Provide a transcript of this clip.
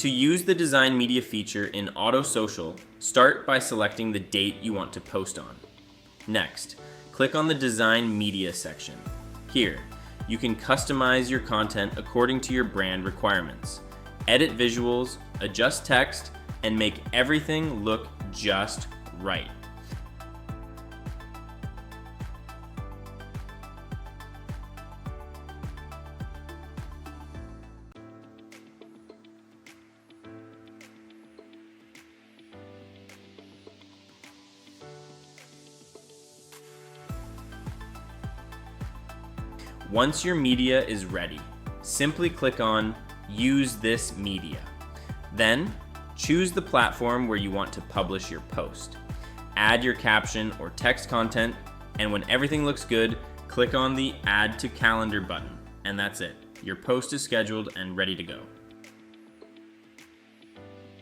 To use the design media feature in AutoSocial, start by selecting the date you want to post on. Next, click on the Design Media section. Here, you can customize your content according to your brand requirements, edit visuals, adjust text, and make everything look just right. Once your media is ready, simply click on Use this media. Then, choose the platform where you want to publish your post. Add your caption or text content, and when everything looks good, click on the Add to Calendar button, and that's it. Your post is scheduled and ready to go.